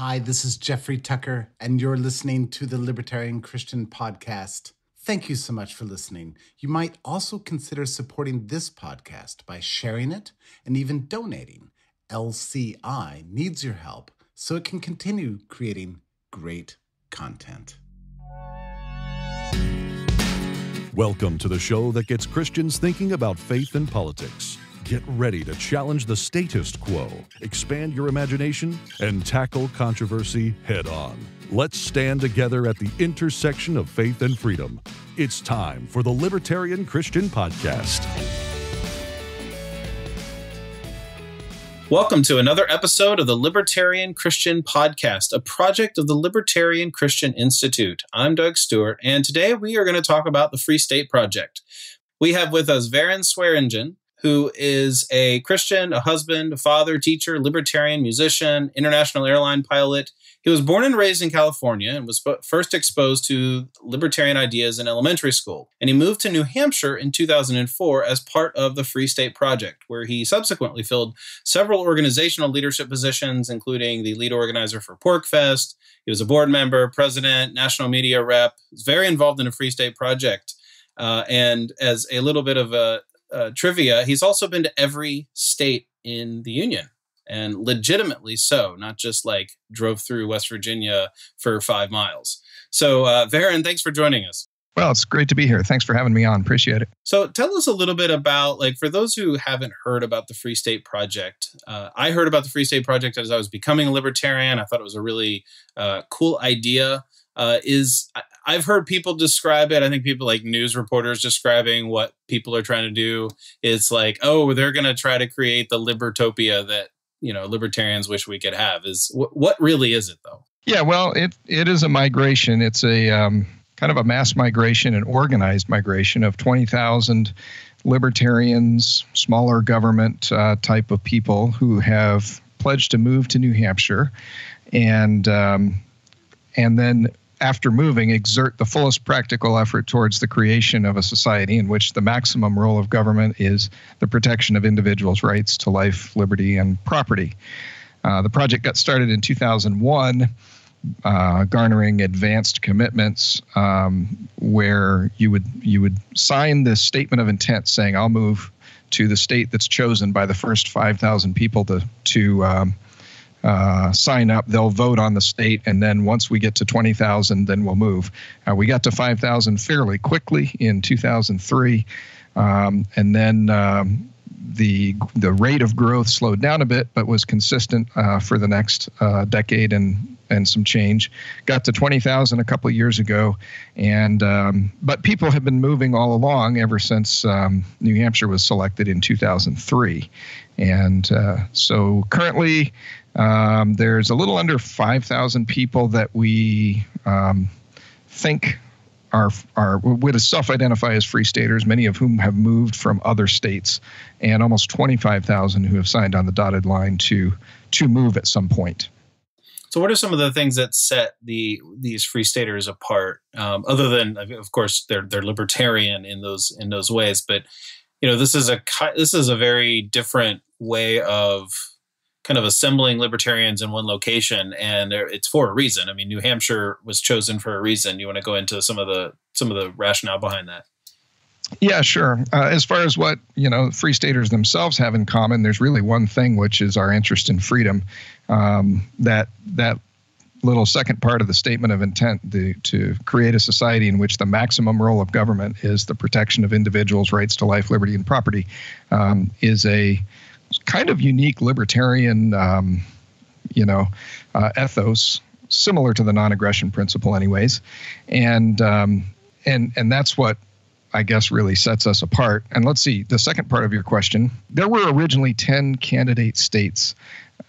Hi, this is Jeffrey Tucker, and you're listening to the Libertarian Christian Podcast. Thank you so much for listening. You might also consider supporting this podcast by sharing it and even donating. LCI needs your help so it can continue creating great content. Welcome to the show that gets Christians thinking about faith and politics. Get ready to challenge the status quo, expand your imagination, and tackle controversy head on. Let's stand together at the intersection of faith and freedom. It's time for the Libertarian Christian Podcast. Welcome to another episode of the Libertarian Christian Podcast, a project of the Libertarian Christian Institute. I'm Doug Stewart, and today we are going to talk about the Free State Project. We have with us Varrin Swearingen, who is a Christian, a husband, a father, teacher, libertarian, musician, international airline pilot. He was born and raised in California and was first exposed to libertarian ideas in elementary school. And he moved to New Hampshire in 2004 as part of the Free State Project, where he subsequently filled several organizational leadership positions, including the lead organizer for PorcFest. He was a board member, president, national media rep. He was very involved in the Free State Project. And as a little bit of a trivia, he's also been to every state in the Union, and legitimately so, not just like drove through West Virginia for 5 miles. So, Varrin, thanks for joining us. Well, it's great to be here. Thanks for having me on. Appreciate it. So tell us a little bit about, like, for those who haven't heard about the Free State Project, I heard about the Free State Project as I was becoming a libertarian. I thought it was a really cool idea. I've heard people describe it. I think people like news reporters describing what people are trying to do. It's like, oh, they're going to try to create the libertopia that, you know, libertarians wish we could have. Is what really is it, though? Yeah, well, it is a migration. It's a kind of a mass migration, an organized migration of 20,000 libertarians, smaller government type of people who have pledged to move to New Hampshire, and then after moving, exert the fullest practical effort towards the creation of a society in which the maximum role of government is the protection of individuals' rights to life, liberty, and property. The project got started in 2001, garnering advanced commitments where you would sign this statement of intent saying, "I'll move to the state that's chosen by the first 5,000 people to sign up. They'll vote on the state, and then once we get to 20,000, then we'll move." We got to 5,000 fairly quickly in 2003, and then the rate of growth slowed down a bit, but was consistent for the next decade and some change. Got to 20,000 a couple of years ago, and but people have been moving all along ever since New Hampshire was selected in 2003, and so currently. There's a little under 5,000 people that we think would self-identify as free staters, many of whom have moved from other states, and almost 25,000 who have signed on the dotted line to move at some point. So what are some of the things that set these free staters apart, other than, of course, they're libertarian in those ways, but you know, this is a very different way of kind of assembling libertarians in one location, and it's for a reason. I mean, New Hampshire was chosen for a reason. You want to go into some of the rationale behind that? Yeah, sure. As far as what, you know, free staters themselves have in common, there's really one thing, which is our interest in freedom. That little second part of the statement of intent, to create a society in which the maximum role of government is the protection of individuals' rights to life, liberty, and property, is a kind of unique libertarian, ethos, similar to the non-aggression principle, anyways, and that's what I guess really sets us apart. And let's see, the second part of your question: there were originally 10 candidate states,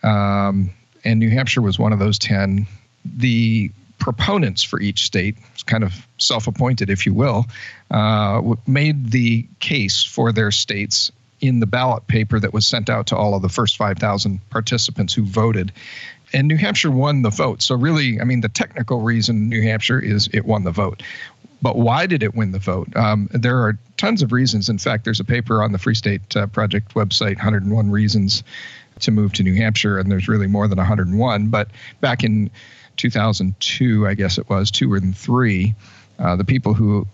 and New Hampshire was one of those 10. The proponents for each state, kind of self-appointed, if you will, made the case for their states in the ballot paper that was sent out to all of the first 5,000 participants who voted. And New Hampshire won the vote. So really, I mean, the technical reason New Hampshire is it won the vote. But why did it win the vote? There are tons of reasons. In fact, there's a paper on the Free State Project website, 101 Reasons to move to New Hampshire, and there's really more than 101. But back in 2002, I guess it was 2 and 3, the people who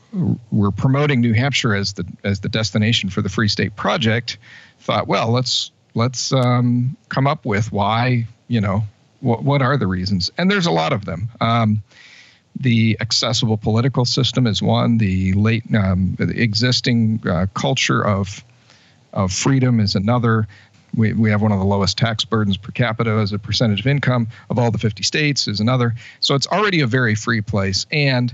were promoting New Hampshire as the destination for the Free State Project thought, well, let's come up with why, what are the reasons? And there's a lot of them. The accessible political system is one. The existing culture of freedom is another. We have one of the lowest tax burdens per capita as a percentage of income of all the 50 states is another. So it's already a very free place and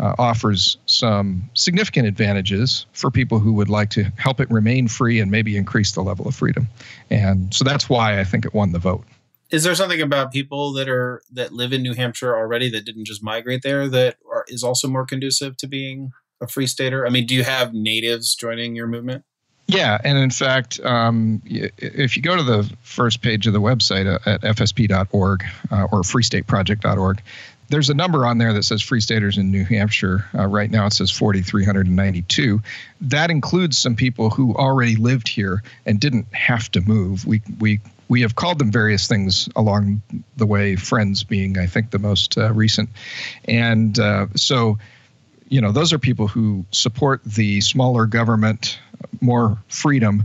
offers some significant advantages for people who would like to help it remain free and maybe increase the level of freedom. And so that's why I think it won the vote. Is there something about people that live in New Hampshire already that didn't just migrate there that is also more conducive to being a free stater? I mean, do you have natives joining your movement? Yeah, and in fact, if you go to the first page of the website at fsp.org or freestateproject.org, there's a number on there that says Free Staters in New Hampshire. Right now it says 4,392. That includes some people who already lived here and didn't have to move. We have called them various things along the way, Friends being, I think, the most recent. And so, those are people who support the smaller government, more freedom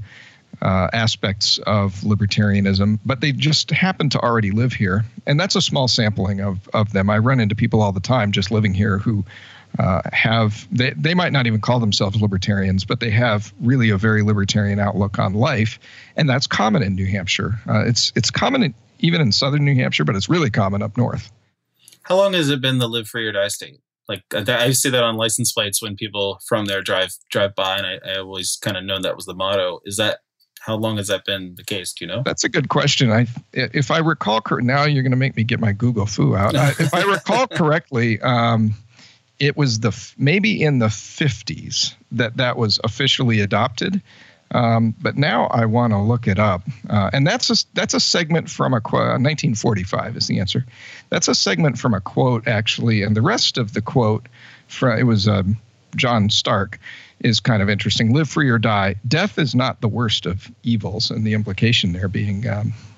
aspects of libertarianism, but they just happen to already live here. And that's a small sampling of them. I run into people all the time just living here who they might not even call themselves libertarians, but they have really a very libertarian outlook on life. And that's common in New Hampshire. It's common even in southern New Hampshire, but it's really common up north. How long has it been the live free or die state? Like I see that on license plates when people from there drive by, and I always kind of known that was the motto. How long has that been the case? Do you know? That's a good question. If I recall, now you're going to make me get my Google foo out. If I recall correctly, it was maybe in the 50s that was officially adopted. But now I want to look it up. And that's a segment from a quote. 1945 is the answer. That's a segment from a quote, actually. And the rest of the quote, it was John Stark, is kind of interesting. Live free or die. Death is not the worst of evils. And the implication there being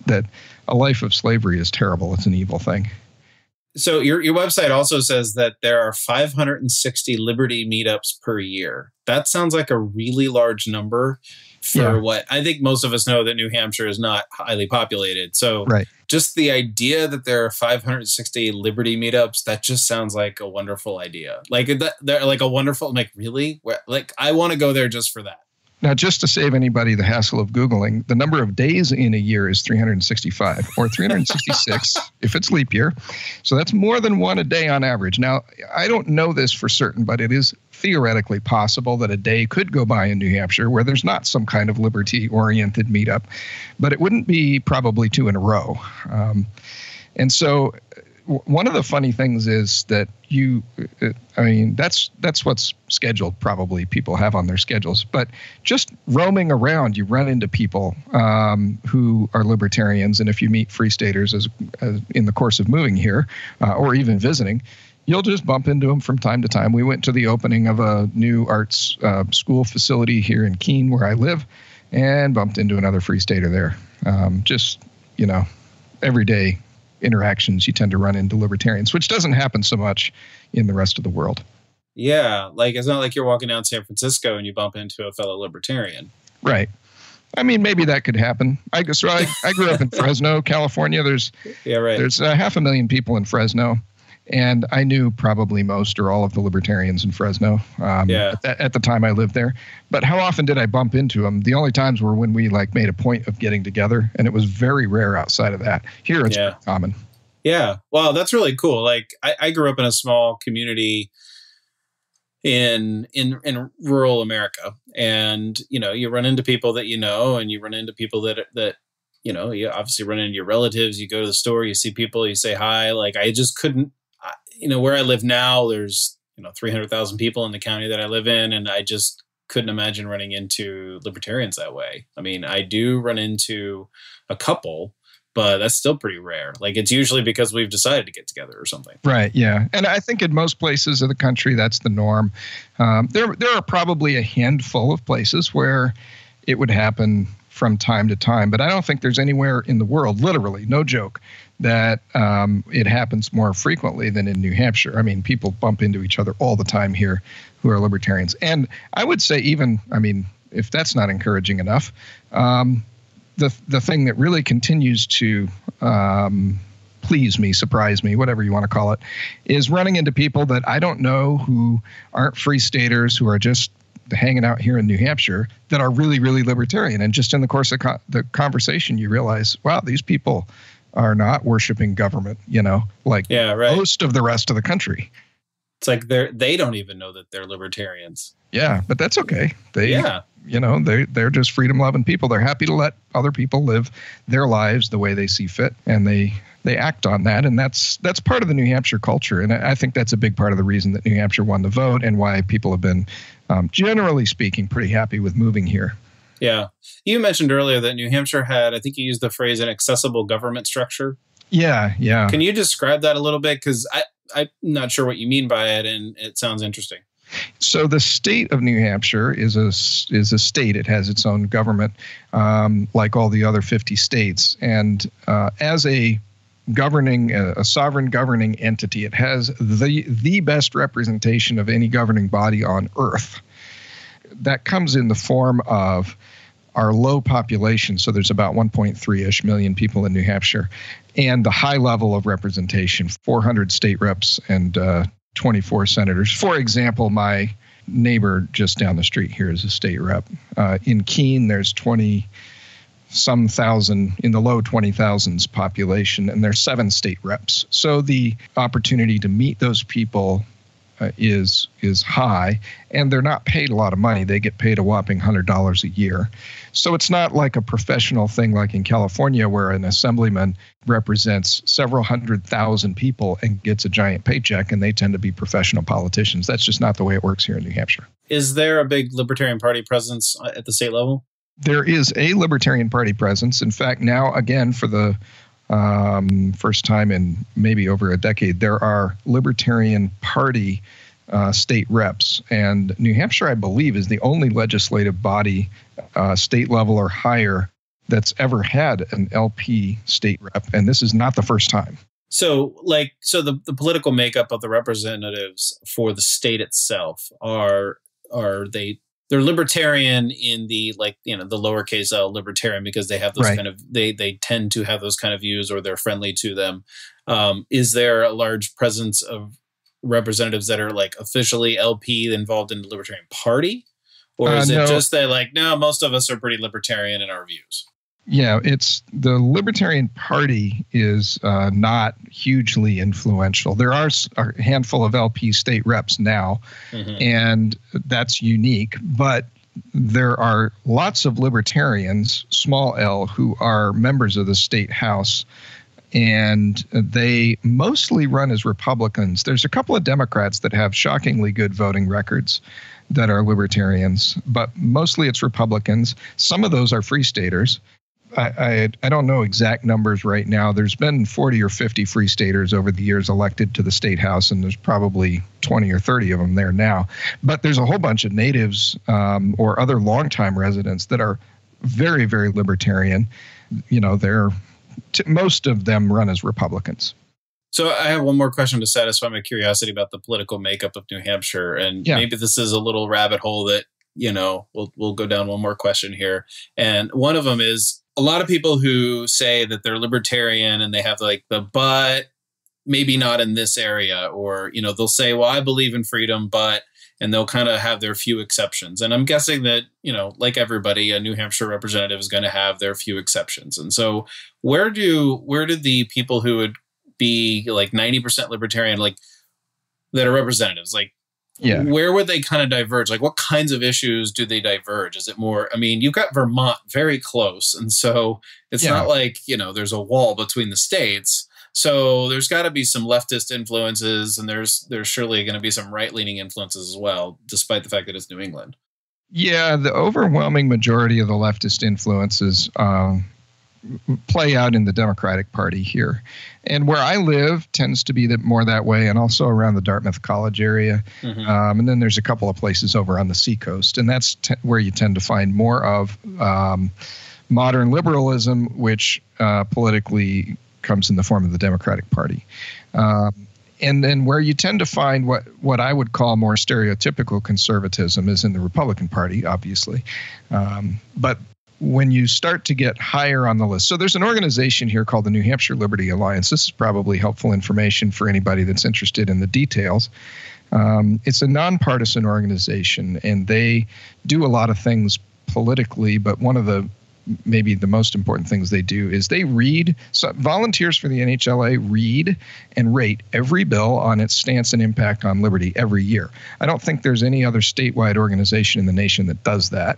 that a life of slavery is terrible. It's an evil thing. So your website also says that there are 560 Liberty meetups per year. That sounds like a really large number for what I think most of us know that New Hampshire is not highly populated. So just the idea that there are 560 Liberty meetups, that just sounds like a wonderful idea. Like they're like a wonderful, like really? Like I want to go there just for that. Now, just to save anybody the hassle of Googling, the number of days in a year is 365 or 366 if it's leap year. So that's more than one a day on average. Now, I don't know this for certain, but it is theoretically possible that a day could go by in New Hampshire where there's not some kind of liberty-oriented meetup, but it wouldn't be probably 2 in a row. And so one of the funny things is that that's what's scheduled, probably people have on their schedules. But just roaming around, you run into people who are libertarians. And if you meet free staters as in the course of moving here or even visiting, you'll just bump into them from time to time. We went to the opening of a new arts school facility here in Keene, where I live, and bumped into another free stater there. Every day interactions, you tend to run into libertarians, which doesn't happen so much in the rest of the world. Yeah, like it's not like you're walking down San Francisco and you bump into a fellow libertarian. Right. I mean, maybe that could happen. I grew up in Fresno, California. There's 500,000 people in Fresno, and I knew probably most or all of the libertarians in Fresno at the time I lived there. But how often did I bump into them? The only times were when we made a point of getting together, and it was very rare outside of that. Here it's pretty common. Yeah. Wow, that's really cool. Like I grew up in a small community in rural America, and you run into people that and you run into people that you obviously run into your relatives. You go to the store, you see people, you say hi. Like I just couldn't. Where I live now, there's 300,000 people in the county that I live in, and I just couldn't imagine running into libertarians that way. I mean, I do run into a couple, but that's still pretty rare. Like it's usually because we've decided to get together or something. Right. Yeah. And I think in most places of the country, that's the norm. There are probably a handful of places where it would happen from time to time. But I don't think there's anywhere in the world, literally, no joke, that it happens more frequently than in New Hampshire. I mean, people bump into each other all the time here who are libertarians. And I would say even, I mean, if that's not encouraging enough, the thing that really continues to please me, surprise me, whatever you want to call it, is running into people that I don't know who aren't free staters, who are just hanging out here in New Hampshire, that are really, really libertarian. And just in the course of the conversation, you realize, wow, these people are not worshiping government, like most of the rest of the country. It's like they don't even know that they're libertarians. Yeah, but that's okay. They're just freedom-loving people. They're happy to let other people live their lives the way they see fit, and they act on that. And that's part of the New Hampshire culture. And I think that's a big part of the reason that New Hampshire won the vote and why people have been, generally speaking, pretty happy with moving here. Yeah. You mentioned earlier that New Hampshire had, I think you used the phrase, an accessible government structure. Yeah. Can you describe that a little bit? Because I'm not sure what you mean by it, and it sounds interesting. So the state of New Hampshire is a state. It has its own government, like all the other 50 states. And as a sovereign governing entity, it has the best representation of any governing body on earth. That comes in the form of our low population. So there's about 1.3-ish million people in New Hampshire, and the high level of representation, 400 state reps and 24 senators. For example, my neighbor just down the street here is a state rep. In Keene, there's 20-some thousand, in the low 20,000s population, and there's 7 state reps. So the opportunity to meet those people is high, and they're not paid a lot of money. They get paid a whopping $100 a year. So it's not like a professional thing like in California where an assemblyman represents several 100,000 people and gets a giant paycheck, and they tend to be professional politicians. That's just not the way it works here in New Hampshire. Is there a big Libertarian Party presence at the state level? There is a Libertarian Party presence. In fact, now, again, for the first time in maybe over a decade, there are Libertarian Party state reps. And New Hampshire, I believe, is the only legislative body, state level or higher, that's ever had an LP state rep. And this is not the first time. So the political makeup of the representatives for the state itself they're libertarian in the the lowercase L libertarian, because they have those kind of they tend to have those kind of views, or they're friendly to them. Is there a large presence of representatives that are like officially LP involved in the Libertarian Party, or is it just that no, most of us are pretty libertarian in our views? Yeah, it's the Libertarian Party is not hugely influential. There are a handful of LP state reps now, and that's unique. But there are lots of libertarians, small l, who are members of the state house, and they mostly run as Republicans. There's a couple of Democrats that have shockingly good voting records that are libertarians, but mostly it's Republicans. Some of those are free staters. I don't know exact numbers right now. There's been 40 or 50 free staters over the years elected to the state house, and there's probably 20 or 30 of them there now. But there's a whole bunch of natives or other longtime residents that are very, very libertarian. Most of them run as Republicans. So I have one more question to satisfy my curiosity about the political makeup of New Hampshire, and maybe this is a little rabbit hole that we'll go down one more question here. And one of them is, a lot of people who say that they're libertarian and they have but maybe not in this area, or, they'll say, well, I believe in freedom, and they'll kind of have their few exceptions. And I'm guessing that, like everybody, a New Hampshire representative is going to have their few exceptions. And so where do the people who would be 90% libertarian, that are representatives, where would they kind of diverge? What kinds of issues do they diverge? Is it more, you've got Vermont very close. And so it's not there's a wall between the states. So there's got to be some leftist influences, and there's surely going to be some right-leaning influences as well, despite the fact that it's New England. Yeah, the overwhelming majority of the leftist influences play out in the Democratic Party here. And where I live tends to be more that way, and also around the Dartmouth College area. And then there's a couple of places over on the seacoast, and that's where you tend to find more of modern liberalism, which politically comes in the form of the Democratic Party. And then where you tend to find what I would call more stereotypical conservatism is in the Republican Party, obviously. But when you start to get higher on the list, so there's an organization here called the New Hampshire Liberty Alliance. This is probably helpful information for anybody that's interested in the details. It's a nonpartisan organization, and they do a lot of things politically, but one of the maybe the most important things they do is they read. So volunteers for the NHLA read and rate every bill on its stance and impact on liberty every year. I don't think there's any other statewide organization in the nation that does that.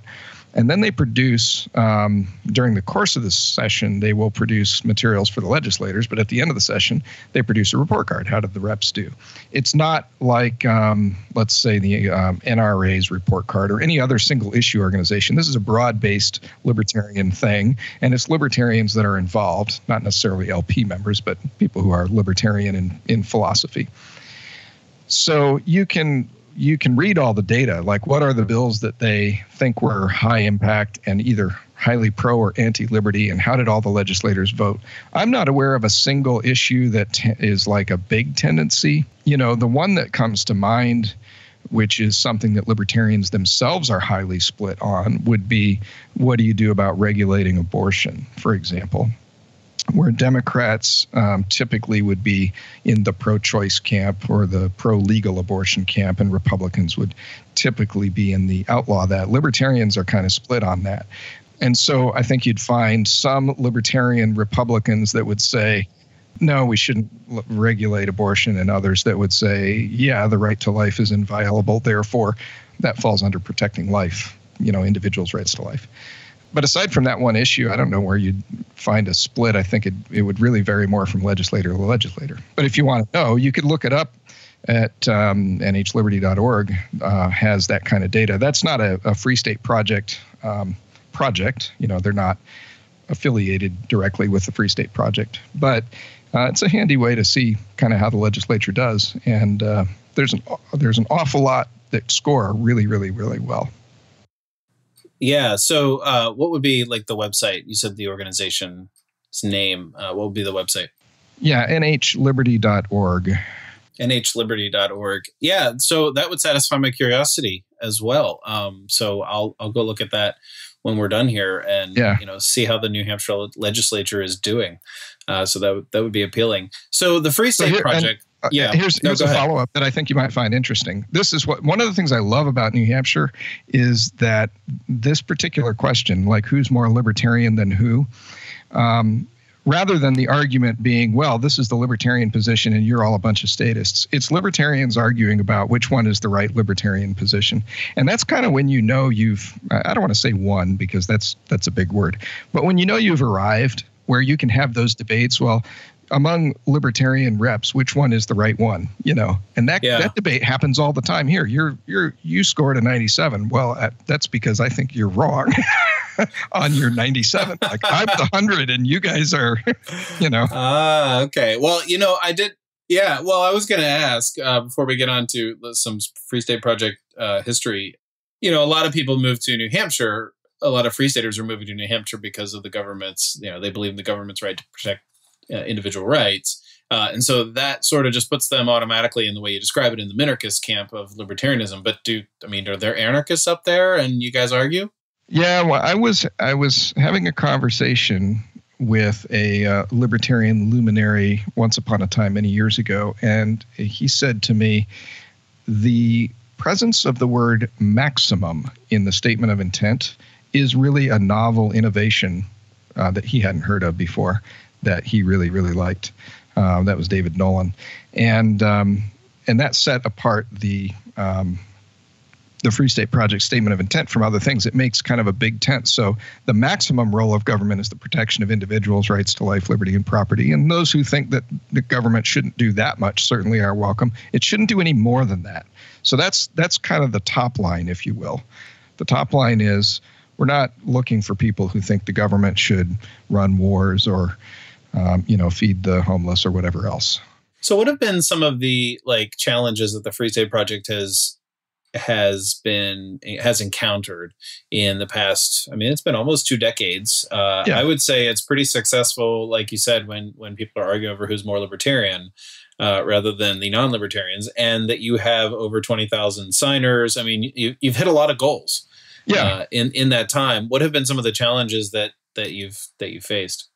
And then they produce, during the course of this session, they will produce materials for the legislators. But at the end of the session, they produce a report card. How did the reps do? It's not like, let's say, the NRA's report card or any other single issue organization. This is a broad-based libertarian thing. And it's libertarians that are involved, not necessarily LP members, but people who are libertarian in philosophy. So you can read all the data, like what are the bills that they think were high impact and either highly pro or anti-liberty, and how did all the legislators vote? I'm not aware of a single issue that is like a big tendency. You know, the one that comes to mind, which is something that libertarians themselves are highly split on, would be what do you do about regulating abortion, for example? Where Democrats typically would be in the pro-choice camp or the pro-legal abortion camp, and Republicans would typically be in the outlaw that. Libertarians are kind of split on that. And so I think you'd find some libertarian Republicans that would say, no, we shouldn't regulate abortion, and others that would say, yeah, the right to life is inviolable, therefore that falls under protecting life, individuals' rights to life. But aside from that one issue, I don't know where you'd find a split. I think it would really vary more from legislator to legislator. But if you want to know, you could look it up at nhliberty.org, has that kind of data. That's not a Free State Project project. They're not affiliated directly with the Free State Project. But it's a handy way to see kind of how the legislature does. And there's an awful lot that score really, really, really well. Yeah. So what would be like the website? You said the organization's name. What would be the website? Yeah, nhliberty.org. nhliberty.org. Yeah. So that would satisfy my curiosity as well. So I'll go look at that when we're done here and see how the New Hampshire legislature is doing. So that would be appealing. So the Free State Project. Here's a follow-up that I think you might find interesting. This is one of the things I love about New Hampshire is that this particular question, like who's more libertarian than who, rather than the argument being, well, this is the libertarian position and you're all a bunch of statists, it's libertarians arguing about which one is the right libertarian position. And that's kind of when I don't want to say won because that's a big word, but when you've arrived where you can have those debates, well, among libertarian reps, which one is the right one? And that debate happens all the time here. You scored a 97. Well, that's because I think you're wrong on your 97. Like I'm the 100, and you guys are, okay. Well, I did. Yeah. Well, I was going to ask before we get on to some Free State Project history. A lot of people moved to New Hampshire. A lot of Free Staters are moving to New Hampshire because of the government's. They believe in the government's right to protect individual rights. And so that sort of just puts them automatically in the way you describe it in the minarchist camp of libertarianism. But are there anarchists up there and you guys argue? Yeah, well, I was having a conversation with a libertarian luminary once upon a time many years ago. And he said to me, the presence of the word maximum in the statement of intent is really a novel innovation that he hadn't heard of before, that he really, really liked. That was David Nolan. And that set apart the Free State Project statement of intent from other things. It makes kind of a big tent. So the maximum role of government is the protection of individuals' rights to life, liberty, and property. And those who think that the government shouldn't do that much certainly are welcome. It shouldn't do any more than that. So that's kind of the top line, if you will. The top line is we're not looking for people who think the government should run wars or feed the homeless or whatever else. So what have been some of the challenges that the Free State Project has has encountered in the past. I mean, it's been almost 2 decades. I would say it's pretty successful, like you said, when people are arguing over who's more libertarian rather than the non-libertarians, and that you have over 20,000 signers. I mean, you've hit a lot of goals. In that time. What have been some of the challenges that you've faced?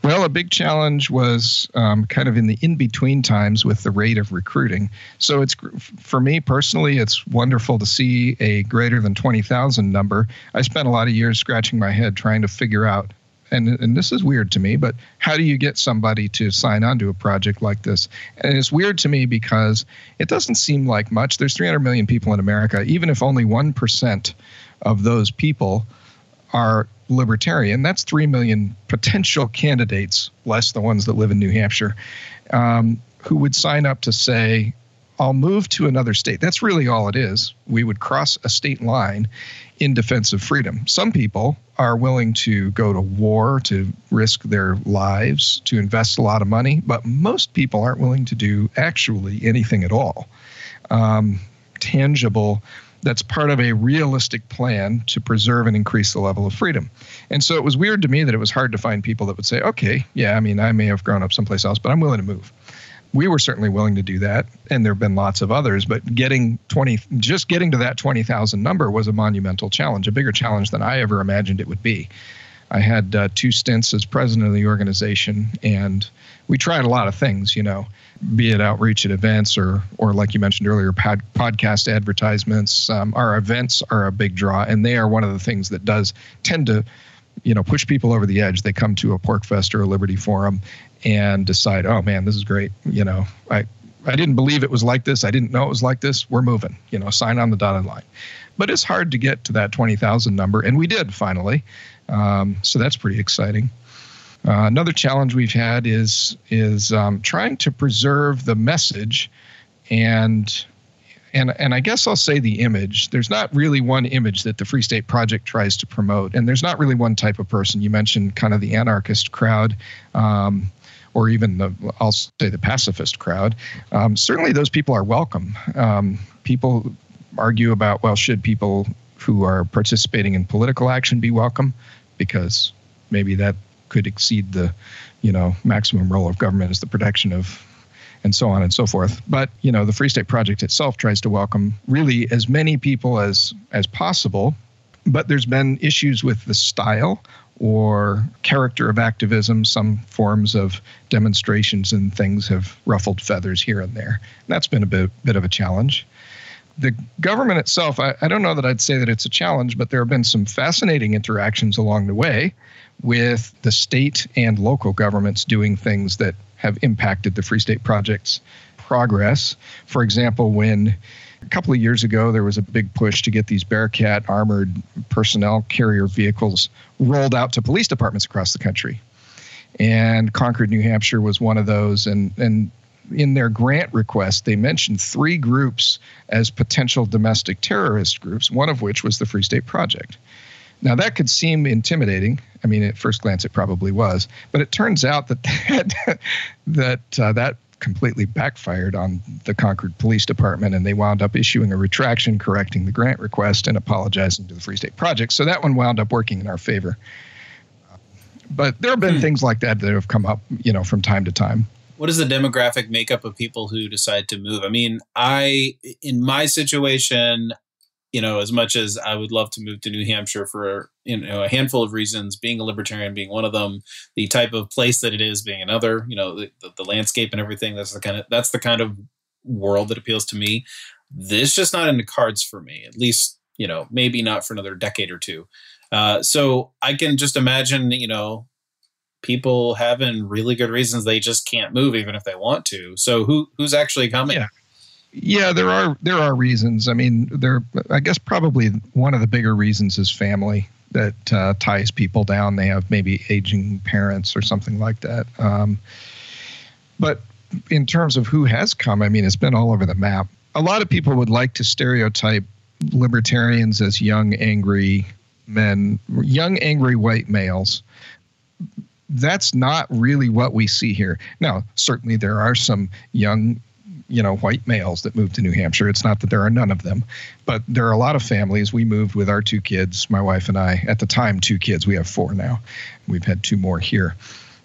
Well, a big challenge was kind of in the in-between times with the rate of recruiting. So it's, for me personally, it's wonderful to see a greater than 20,000 number. I spent a lot of years scratching my head trying to figure out, and this is weird to me, but how do you get somebody to sign on to a project like this? And it's weird to me because it doesn't seem like much. There's 300 million people in America. Even if only 1% of those people are libertarian, that's 3 million potential candidates, less the ones that live in New Hampshire, who would sign up to say, I'll move to another state. That's really all it is. We would cross a state line in defense of freedom. Some people are willing to go to war, to risk their lives, to invest a lot of money, but most people aren't willing to do actually anything at all tangible that's part of a realistic plan to preserve and increase the level of freedom. And so it was weird to me that it was hard to find people that would say, okay, yeah, I mean, I may have grown up someplace else, but I'm willing to move. We were certainly willing to do that, and there have been lots of others, but just getting to that 20,000 number was a monumental challenge, a bigger challenge than I ever imagined it would be. I had 2 stints as president of the organization, and we tried a lot of things, be it outreach at events or like you mentioned earlier, podcast advertisements. Our events are a big draw, and they are one of the things that does tend to, push people over the edge. They come to a Pork Fest or a Liberty Forum and decide, oh man, this is great. I didn't believe it was like this. I didn't know it was like this. We're moving, sign on the dotted line. But it's hard to get to that 20,000 number, and we did finally. So that's pretty exciting. Another challenge we've had is trying to preserve the message and I guess I'll say the image. There's not really one image that the Free State Project tries to promote, and there's not really one type of person. You mentioned kind of the anarchist crowd, or even I'll say the pacifist crowd. Certainly those people are welcome. People argue about, well, should people who are participating in political action be welcome? Because maybe that could exceed the, maximum role of government as the protection of, and so on and so forth. But, the Free State Project itself tries to welcome really as many people as possible. But there's been issues with the style or character of activism. Some forms of demonstrations and things have ruffled feathers here and there. And that's been a bit of a challenge. The government itself, I don't know that I'd say that it's a challenge, but there have been some fascinating interactions along the way with the state and local governments doing things that have impacted the Free State Project's progress. For example, when a couple of years ago, there was a big push to get these Bearcat armored personnel carrier vehicles rolled out to police departments across the country. And Concord, New Hampshire was one of those. And in their grant request, they mentioned 3 groups as potential domestic terrorist groups, one of which was the Free State Project. Now, that could seem intimidating. I mean, at first glance, it probably was. But it turns out that completely backfired on the Concord Police Department, and they wound up issuing a retraction, correcting the grant request, and apologizing to the Free State Project. So that one wound up working in our favor. But there have been things like that have come up, from time to time. What is the demographic makeup of people who decide to move? I mean, in my situation, as much as I would love to move to New Hampshire for, a handful of reasons, being a libertarian being one of them, the type of place that it is being another, the landscape and everything, that's the kind of world that appeals to me. This is just not in the cards for me, at least, maybe not for another decade or two. So I can just imagine, people having really good reasons they just can't move even if they want to. So who's actually coming? Yeah, there are reasons. I mean, I guess probably one of the bigger reasons is family that ties people down. They have maybe aging parents or something like that. But in terms of who has come, I mean, it's been all over the map. A lot of people would like to stereotype libertarians as young, angry men, young, angry white males. That's not really what we see here. Now, certainly there are some young white males that move to New Hampshire. It's not that there are none of them, but there are a lot of families. We moved with our 2 kids, my wife and I, at the time, 2 kids. We have 4 now. We've had 2 more here.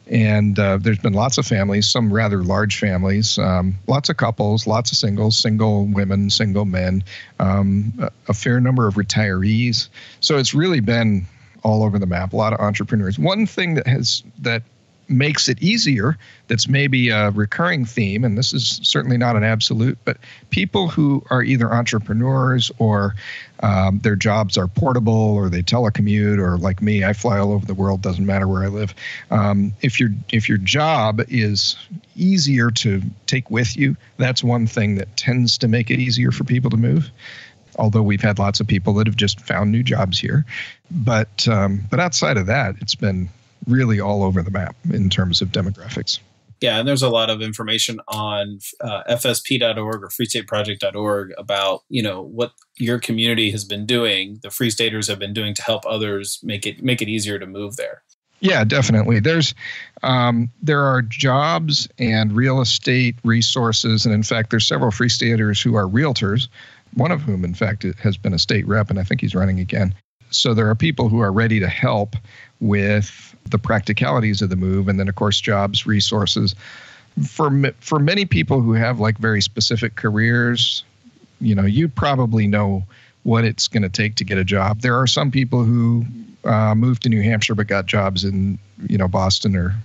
And there's been lots of families, some rather large families, lots of couples, lots of singles, single women, single men, a fair number of retirees. So it's really been all over the map, a lot of entrepreneurs. One thing that makes it easier, that's maybe a recurring theme, and this is certainly not an absolute, but people who are either entrepreneurs or their jobs are portable, or they telecommute, or like me, I fly all over the world, doesn't matter where I live. If your job is easier to take with you, that's one thing that tends to make it easier for people to move. Although we've had lots of people that have just found new jobs here. But outside of that, it's been really all over the map in terms of demographics. Yeah, and there's a lot of information on fsp.org or freestateproject.org about, what your community has been doing, the Free Staters have been doing to help others make it easier to move there. Yeah, definitely. There are jobs and real estate resources, and in fact, there's several Free Staters who are realtors, one of whom, in fact, has been a state rep, and I think he's running again. So there are people who are ready to help with the practicalities of the move, and then, of course, jobs, resources. For many people who have like very specific careers, you probably know what it's going to take to get a job. There are some people who moved to New Hampshire but got jobs in Boston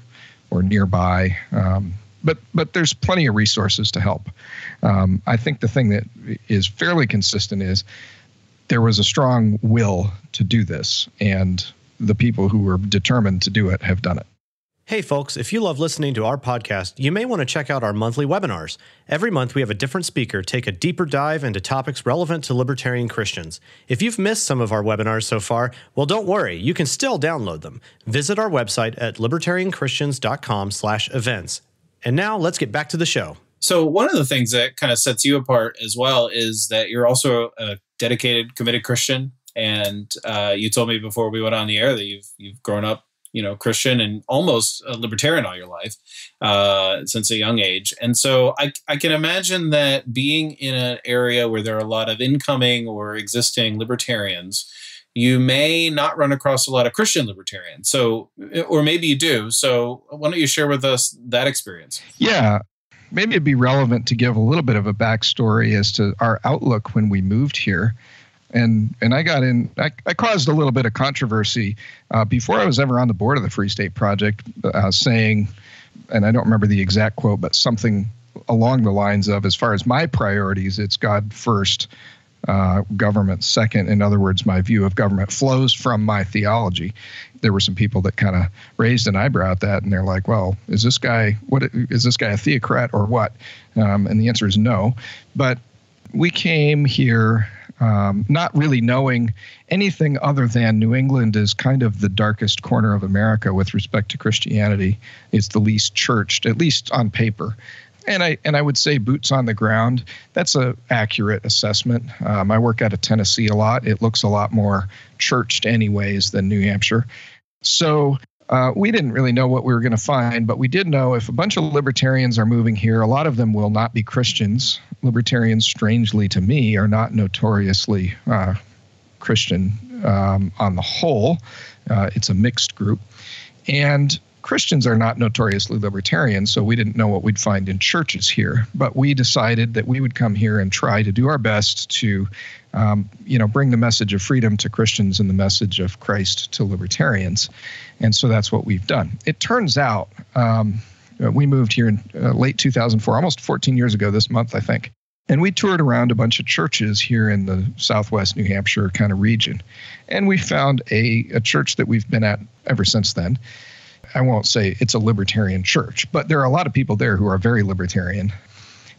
or nearby. But there's plenty of resources to help. I think the thing that is fairly consistent is there was a strong will to do this, and the people who were determined to do it have done it. Hey folks, if you love listening to our podcast, you may want to check out our monthly webinars. Every month we have a different speaker take a deeper dive into topics relevant to libertarian Christians. If you've missed some of our webinars so far, well, don't worry, you can still download them. Visit our website at libertarianchristians.com/events. And now let's get back to the show. So one of the things that kind of sets you apart as well is that you're also a dedicated, committed Christian. And you told me before we went on the air that you've grown up, Christian and almost a libertarian all your life since a young age. And so I can imagine that being in an area where there are a lot of incoming or existing libertarians, you may not run across a lot of Christian libertarians. So, or maybe you do. So why don't you share with us that experience? Yeah. Maybe it'd be relevant to give a little bit of a backstory as to our outlook when we moved here. And I caused a little bit of controversy before I was ever on the board of the Free State Project, saying, and I don't remember the exact quote, but something along the lines of, as far as my priorities, it's God first, government second. In other words, my view of government flows from my theology. There were some people that kind of raised an eyebrow at that, and they're like, well, is this guy a theocrat or what? And the answer is no. But we came here not really knowing anything other than New England is kind of the darkest corner of America with respect to Christianity. It's the least churched, at least on paper. And I would say boots on the ground, that's an accurate assessment. I work out of Tennessee a lot. It looks a lot more churched anyways than New Hampshire. So we didn't really know what we were going to find, but we did know if a bunch of libertarians are moving here, a lot of them will not be Christians. Libertarians, strangely to me, are not notoriously Christian on the whole. It's a mixed group. And Christians are not notoriously libertarian, so we didn't know what we'd find in churches here. But we decided that we would come here and try to do our best to, bring the message of freedom to Christians and the message of Christ to libertarians. And so that's what we've done. It turns out we moved here in late 2004, almost 14 years ago this month, I think. And we toured around a bunch of churches here in the southwest New Hampshire kind of region. And we found a church that we've been at ever since then. I won't say it's a libertarian church, but there are a lot of people there who are very libertarian.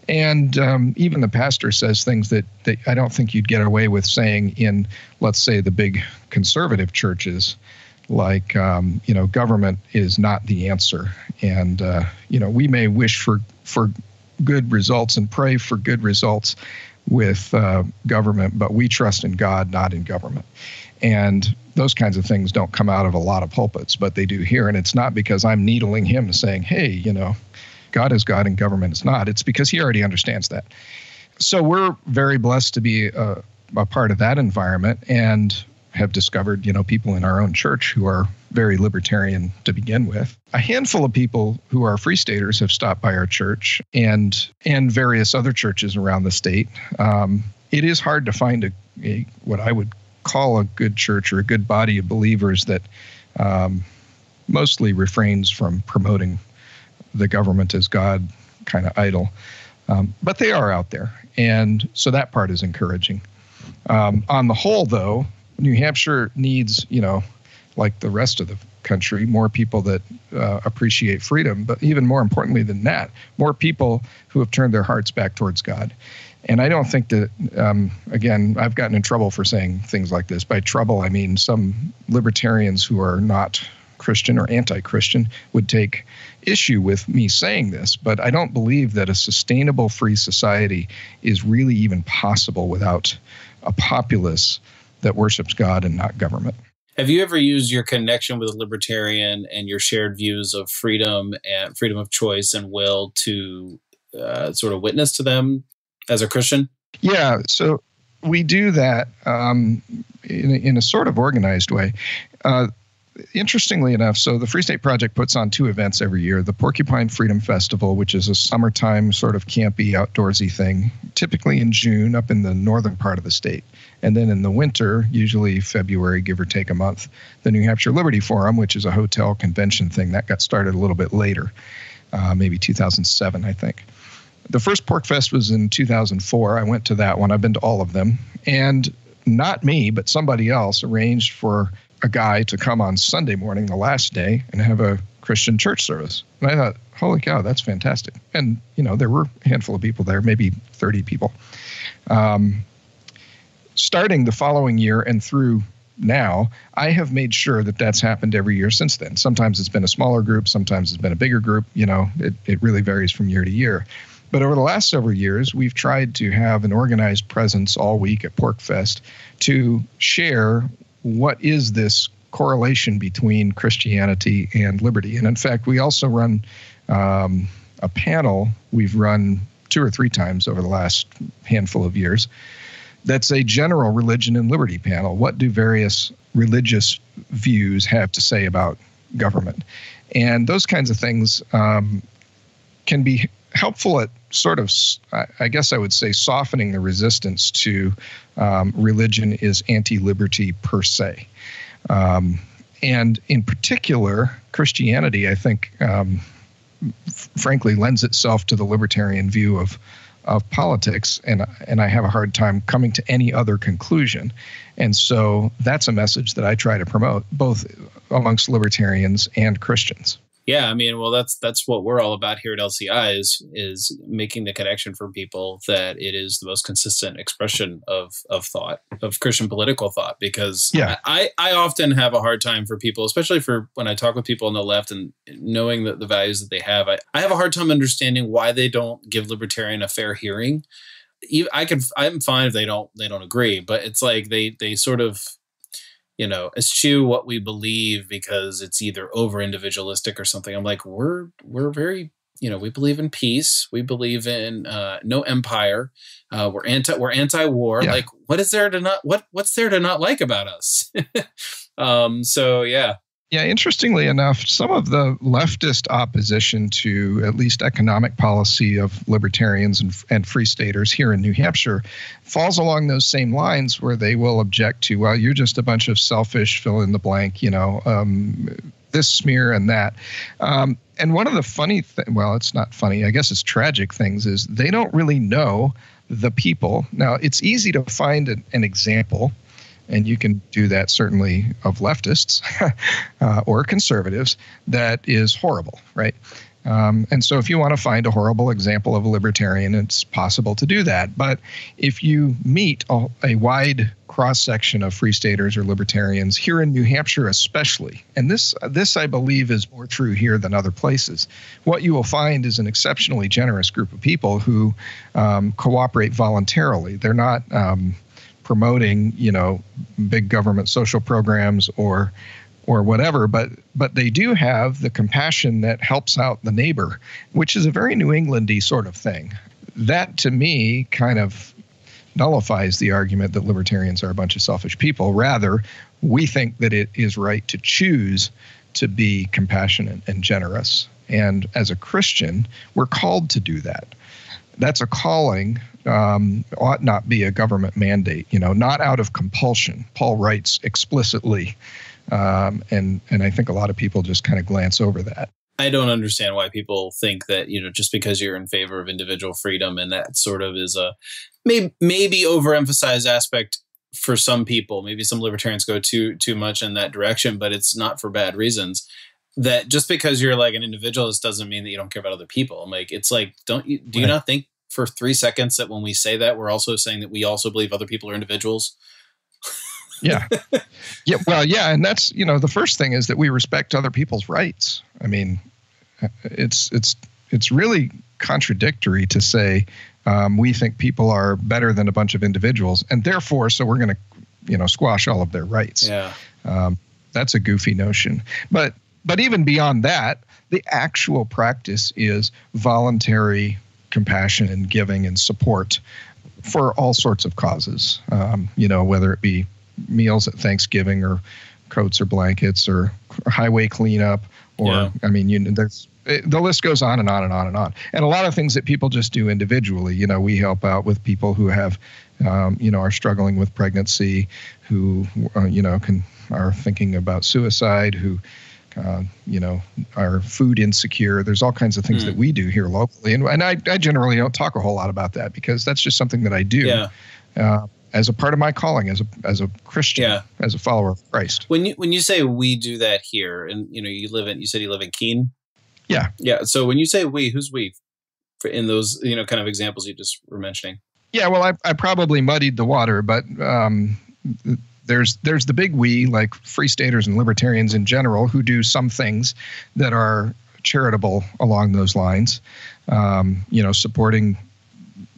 And even the pastor says things that I don't think you'd get away with saying in, let's say, the big conservative churches, like, government is not the answer. And, we may wish for good results and pray for good results with government, but we trust in God, not in government. And those kinds of things don't come out of a lot of pulpits, but they do here. And it's not because I'm needling him saying, hey, God is God and government is not. It's because he already understands that. So we're very blessed to be a part of that environment and have discovered, people in our own church who are very libertarian to begin with. A handful of people who are free staters have stopped by our church and various other churches around the state. It is hard to find a what I would call a good church or a good body of believers that mostly refrains from promoting the government as God kind of idol. But they are out there. And so that part is encouraging. On the whole, though, New Hampshire needs, like the rest of the country, more people that appreciate freedom. But even more importantly than that, more people who have turned their hearts back towards God. And I don't think that, again, I've gotten in trouble for saying things like this. By trouble, I mean some libertarians who are not Christian or anti-Christian would take issue with me saying this, but I don't believe that a sustainable free society is really even possible without a populace that worships God and not government. Have you ever used your connection with a libertarian and your shared views of freedom and freedom of choice and will to sort of witness to them as a Christian? Yeah, so we do that in a sort of organized way. Interestingly enough, so the Free State Project puts on 2 events every year. The Porcupine Freedom Festival, which is a summertime sort of campy, outdoorsy thing, typically in June up in the northern part of the state. And then in the winter, usually February, give or take a month, the New Hampshire Liberty Forum, which is a hotel convention thing. That got started a little bit later, maybe 2007, I think. The first Pork Fest was in 2004. I went to that one. I've been to all of them. And not me, but somebody else arranged for a guy to come on Sunday morning, the last day, and have a Christian church service. And I thought, holy cow, that's fantastic. And, there were a handful of people there, maybe 30 people. Starting the following year and through now, I have made sure that that's happened every year since then. Sometimes it's been a smaller group. Sometimes it's been a bigger group. It really varies from year to year. But over the last several years, we've tried to have an organized presence all week at Pork Fest to share what is this correlation between Christianity and liberty. And in fact, we also run a panel we've run 2 or 3 times over the last handful of years. That's a general religion and liberty panel. What do various religious views have to say about government? And those kinds of things can be helpful at sort of, I guess I would say, softening the resistance to religion is anti-liberty per se. And in particular, Christianity, I think, frankly, lends itself to the libertarian view of politics, and I have a hard time coming to any other conclusion. And so that's a message that I try to promote, both amongst libertarians and Christians. Yeah, I mean, well, that's what we're all about here at LCI is making the connection for people that it is the most consistent expression of thought, of Christian political thought. Because I often have a hard time for people, especially for when I talk with people on the left and knowing the values that they have. I have a hard time understanding why they don't give libertarian a fair hearing. I'm fine if they don't agree, but it's like they sort of, eschew what we believe because it's either over individualistic or something. I'm like, we're very, we believe in peace. We believe in no empire. We're anti-war. Yeah. Like, what's there to not like about us? So yeah. Yeah, interestingly enough, some of the leftist opposition to at least economic policy of libertarians and free staters here in New Hampshire falls along those same lines where they will object to, well, you're just a bunch of selfish fill in the blank, this smear and that. And one of the funny well, it's not funny, I guess it's tragic things is they don't really know the people. Now, it's easy to find an example, and you can do that certainly of leftists or conservatives, that is horrible, right? And so if you want to find a horrible example of a libertarian, it's possible to do that. But if you meet a wide cross-section of free staters or libertarians here in New Hampshire especially, and this I believe is more true here than other places, what you will find is an exceptionally generous group of people who cooperate voluntarily. They're not promoting, big government social programs or or whatever, but they do have the compassion that helps out the neighbor, which is a very New England-y sort of thing. That, to me, kind of nullifies the argument that libertarians are a bunch of selfish people. Rather, we think that it is right to choose to be compassionate and generous. And as a Christian, we're called to do that. That's a calling, ought not be a government mandate, not out of compulsion. Paul writes explicitly, and I think a lot of people just kind of glance over that. I don't understand why people think that, just because you're in favor of individual freedom, and that sort of is a maybe overemphasized aspect for some people. Maybe some libertarians go too much in that direction, but it's not for bad reasons. That just because you're like an individualist doesn't mean that you don't care about other people. It's like, do you not think for 3 seconds that when we say that, we're also saying that we also believe other people are individuals? Yeah. Yeah. Well, yeah. And that's, the first thing is that we respect other people's rights. I mean, it's really contradictory to say, we think people are better than a bunch of individuals, and therefore, so we're going to, squash all of their rights. Yeah. That's a goofy notion. But even beyond that, the actual practice is voluntary compassion and giving and support for all sorts of causes, whether it be meals at Thanksgiving or coats or blankets or highway cleanup or, there's the list goes on and on and on and on. And a lot of things that people just do individually. We help out with people who have, are struggling with pregnancy, who, are thinking about suicide, who, are food insecure. There's all kinds of things that we do here locally. And I generally don't talk a whole lot about that because that's just something that I do as a part of my calling as a Christian, as a follower of Christ. When you say we do that here, and you said you live in Keene? Yeah. Yeah. So when you say we, who's we in those, kind of examples you just were mentioning? Yeah. Well, I probably muddied the water, but there's the big we, like free staters and libertarians in general, who do some things that are charitable along those lines. Supporting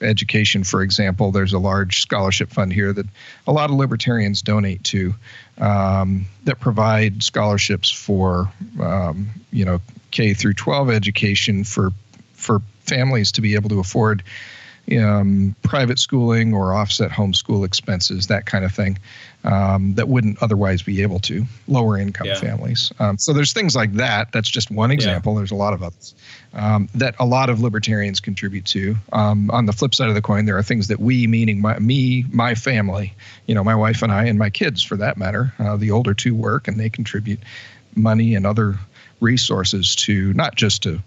education, for example. There's a large scholarship fund here that a lot of libertarians donate to, that provide scholarships for, K through 12 education for families to be able to afford private schooling or offset homeschool expenses, that kind of thing, that wouldn't otherwise be able to, lower income families. So there's things like that. That's just one example. There's a lot of others that a lot of libertarians contribute to. On the flip side of the coin, there are things that we, meaning my family, my wife and I and my kids, for that matter, the older two work, and they contribute money and other resources to not just to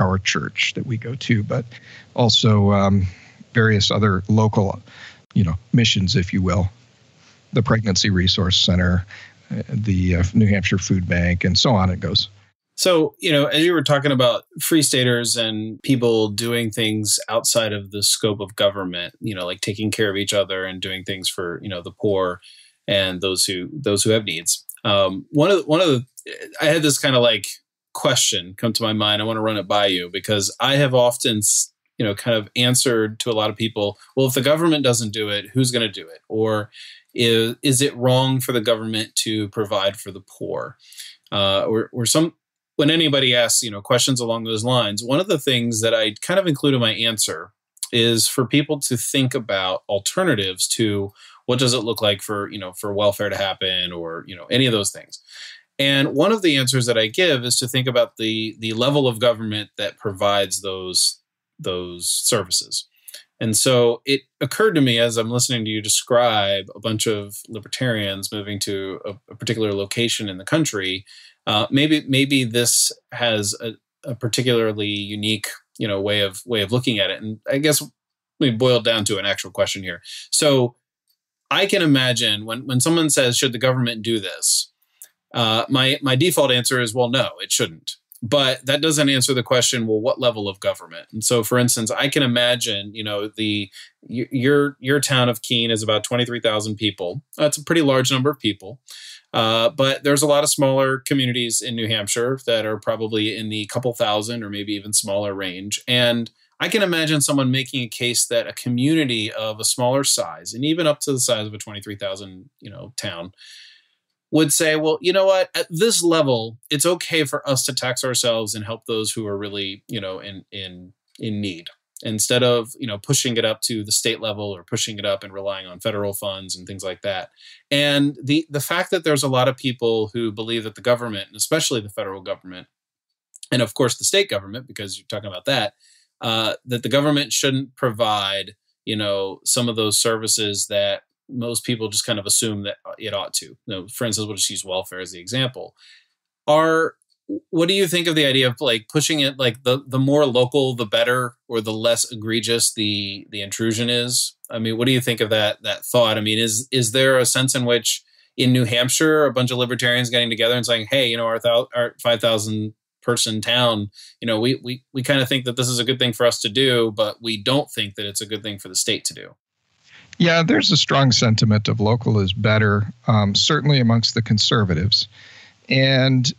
our church that we go to, but also various other local, missions, if you will, the Pregnancy Resource Center, the New Hampshire Food Bank, and so on it goes. So, as you were talking about free staters and people doing things outside of the scope of government, like taking care of each other and doing things for, the poor and those who have needs. I had this kind of like question come to my mind. I want to run it by you because I have often, kind of answered to a lot of people, well, if the government doesn't do it, who's going to do it? Or is it wrong for the government to provide for the poor? When anybody asks, questions along those lines, one of the things that I kind of include in my answer is for people to think about alternatives to what does it look like for welfare to happen or, any of those things. And one of the answers that I give is to think about the level of government that provides those services. And so it occurred to me as I'm listening to you describe a bunch of libertarians moving to a particular location in the country, maybe this has a particularly unique, way of looking at it. And I guess we boiled down to an actual question here. So I can imagine when someone says, should the government do this? My default answer is, well, no, it shouldn't. But that doesn't answer the question, well, what level of government? And so, for instance, I can imagine, your town of Keene is about 23,000 people. That's a pretty large number of people. But there's a lot of smaller communities in New Hampshire that are probably in the couple thousand or maybe even smaller range. And I can imagine someone making a case that a community of a smaller size, and even up to the size of a 23,000, town, would say, well, you know what, at this level, it's okay for us to tax ourselves and help those who are really, in need, instead of, pushing it up to the state level or pushing it up and relying on federal funds and things like that. And the fact that there's a lot of people who believe that the government, and especially the federal government, and of course the state government, because you're talking about that the government shouldn't provide, some of those services that most people just kind of assume that it ought to. For instance, we'll just use welfare as the example. What do you think of the idea of like pushing it, like the more local, the better, or the less egregious the intrusion is? I mean, what do you think of that thought? I mean, is there a sense in which in New Hampshire, a bunch of libertarians getting together and saying, hey, our 5,000 person town, we kind of think that this is a good thing for us to do, but we don't think that it's a good thing for the state to do? Yeah, there's a strong sentiment of local is better, certainly amongst the conservatives. And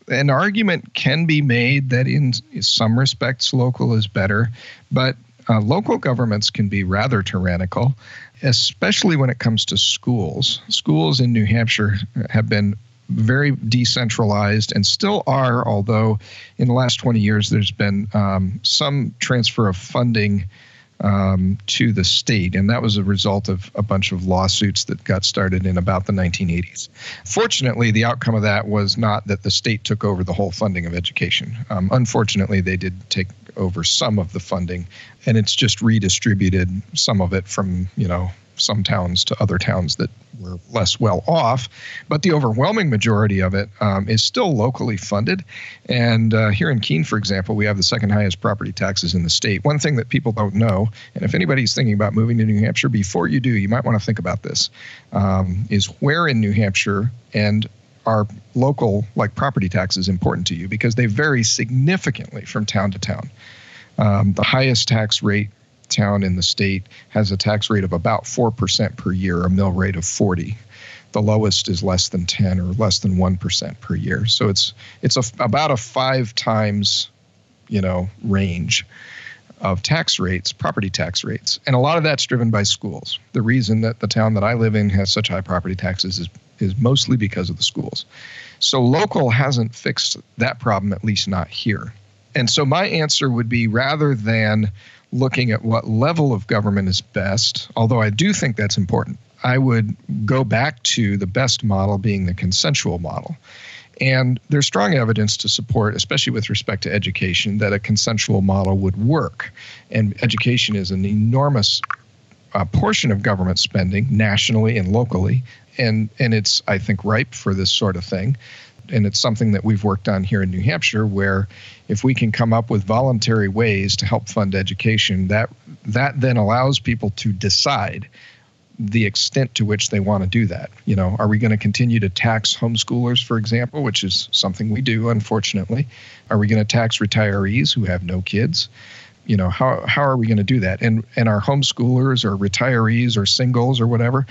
an argument can be made that in some respects local is better, but local governments can be rather tyrannical, especially when it comes to schools. Schools in New Hampshire have been very decentralized and still are, although in the last 20 years there's been some transfer of funding to the state, and that was a result of a bunch of lawsuits that got started in about the 1980s. Fortunately, the outcome of that was not that the state took over the whole funding of education. Unfortunately, they did take over some of the funding, and it's just redistributed some of it from, some towns to other towns that were less well off. But the overwhelming majority of it is still locally funded. And here in Keene, for example, we have the second highest property taxes in the state. One thing that people don't know, and if anybody's thinking about moving to New Hampshire, before you do, you might want to think about this, is where in New Hampshire and are local property taxes important to you, because they vary significantly from town to town. The highest tax rate town in the state has a tax rate of about 4% per year, a mill rate of 40. The lowest is less than 10 or less than 1% per year. So it's about a 5 times, range of tax rates, property tax rates. And a lot of that's driven by schools. The reason that the town that I live in has such high property taxes is mostly because of the schools. So local hasn't fixed that problem, at least not here. And so my answer would be, rather than looking at what level of government is best, although I do think that's important, I would go back to the best model being the consensual model. And there's strong evidence to support, especially with respect to education, that a consensual model would work. And education is an enormous portion of government spending nationally and locally. And it's, I think, ripe for this sort of thing. And it's something that we've worked on here in New Hampshire, where if we can come up with voluntary ways to help fund education, that then allows people to decide the extent to which they want to do that. Are we going to continue to tax homeschoolers, for example, which is something we do, unfortunately? Are we going to tax retirees who have no kids? How are we going to do that? And our homeschoolers or retirees or singles or whatever,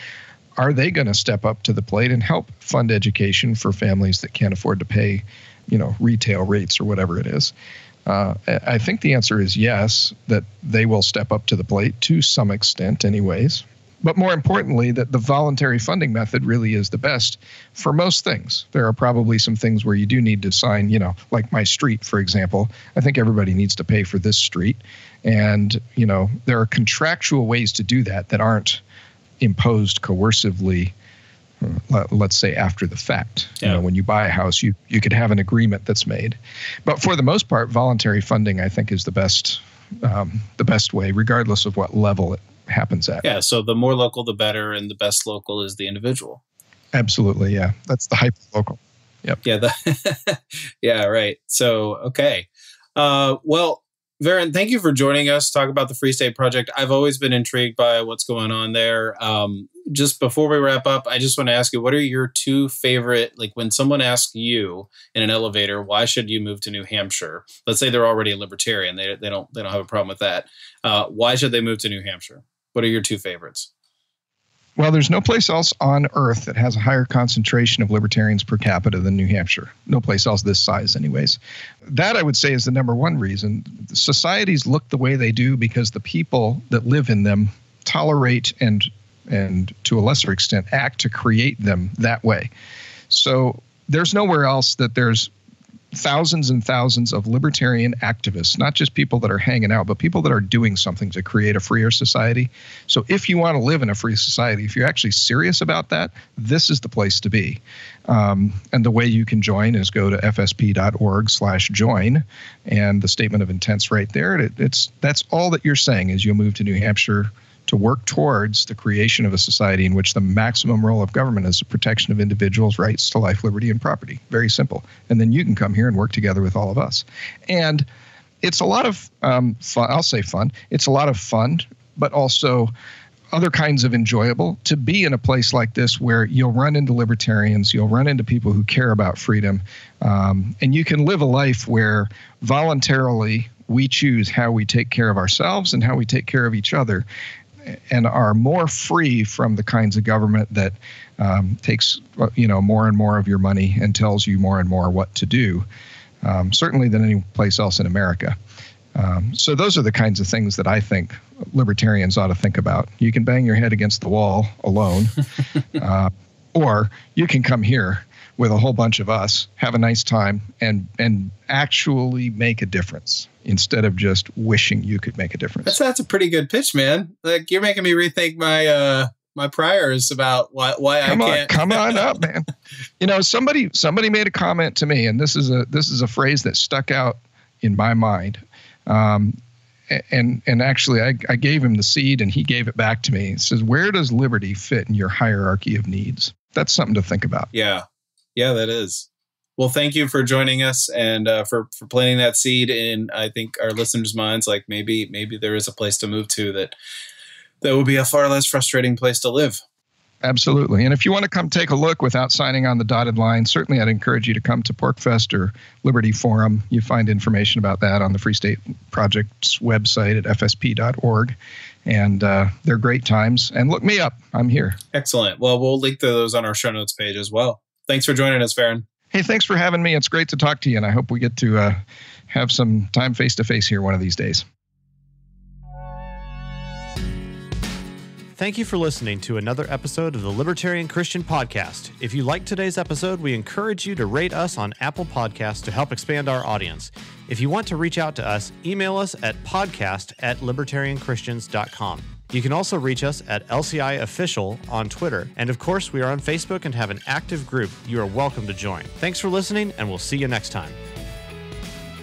are they going to step up to the plate and help fund education for families that can't afford to pay, retail rates or whatever it is? I think the answer is yes, that they will step up to the plate to some extent anyways. But more importantly, that the voluntary funding method really is the best for most things. There are probably some things where you do need to sign, like my street, for example. I think everybody needs to pay for this street. And, there are contractual ways to do that aren't imposed coercively, let's say after the fact. Yeah. When you buy a house, you could have an agreement that's made. But for the most part, voluntary funding, I think, is the best way, regardless of what level it happens at. Yeah, so the more local, the better, and the best local is the individual. Absolutely, yeah. That's the hyper-local. Yep. Yeah, yeah, right. So, okay. Well, Varrin, thank you for joining us to talk about the Free State Project. I've always been intrigued by what's going on there. Just before we wrap up, I just want to ask you, what are your 2 favorite, when someone asks you in an elevator, why should you move to New Hampshire? Let's say they're already a libertarian. They don't have a problem with that. Why should they move to New Hampshire? What are your 2 favorites? Well, there's no place else on earth that has a higher concentration of libertarians per capita than New Hampshire. No place else this size anyways. That, I would say, is the number one reason. Societies look the way they do because the people that live in them tolerate and and to a lesser extent, act to create them that way. So there's nowhere else that there's thousands and thousands of libertarian activists, not just people that are hanging out, but people that are doing something to create a freer society. So if you want to live in a free society, if you're actually serious about that, this is the place to be. And the way you can join is go to fsp.org/join, and the statement of intent's right there. That's all that you're saying is you'll move to New Hampshire to work towards the creation of a society in which the maximum role of government is the protection of individuals' rights to life, liberty, and property. Very simple. And then you can come here and work together with all of us. And it's a lot of fun. I'll say fun. It's a lot of fun, but also other kinds of enjoyable to be in a place like this where you'll run into libertarians, you'll run into people who care about freedom, and you can live a life where voluntarily we choose how we take care of ourselves and how we take care of each other, and are more free from the kinds of government that takes more and more of your money and tells you more and more what to do, certainly than any place else in America. So those are the kinds of things that I think libertarians ought to think about. You can bang your head against the wall alone, or you can come here with a whole bunch of us, have a nice time, and actually make a difference instead of just wishing you could make a difference. That's a pretty good pitch, man. Like, you're making me rethink my priors about why I can't. Come on up, man. Somebody made a comment to me, and this is a phrase that stuck out in my mind. And actually, I gave him the seed, and he gave it back to me. It says, "Where does liberty fit in your hierarchy of needs?" That's something to think about. Yeah, that is. Well, thank you for joining us and for planting that seed in, I think, our listeners' minds. Like maybe there is a place to move to that would be a far less frustrating place to live. Absolutely. And if you want to come take a look without signing on the dotted line, certainly I'd encourage you to come to PorkFest or Liberty Forum. You find information about that on the Free State Project's website at fsp.org. And they're great times. And look me up. I'm here. Excellent. Well, we'll link to those on our show notes page as well. Thanks for joining us, Varrin. Hey, thanks for having me. It's great to talk to you, and I hope we get to have some time face-to-face here one of these days. Thank you for listening to another episode of the Libertarian Christian Podcast. If you liked today's episode, we encourage you to rate us on Apple Podcasts to help expand our audience. If you want to reach out to us, email us at podcast@libertarianchristians.com. You can also reach us at LCI Official on Twitter. And of course, we are on Facebook and have an active group you are welcome to join. Thanks for listening, and we'll see you next time.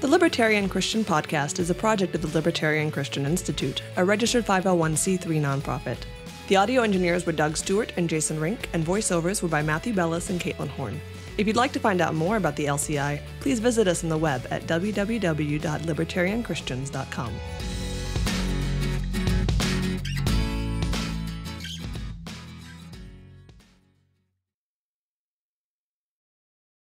The Libertarian Christian Podcast is a project of the Libertarian Christian Institute, a registered 501c3 nonprofit. The audio engineers were Doug Stewart and Jason Rink, and voiceovers were by Matthew Bellis and Caitlin Horn. If you'd like to find out more about the LCI, please visit us on the web at www.libertarianchristians.com.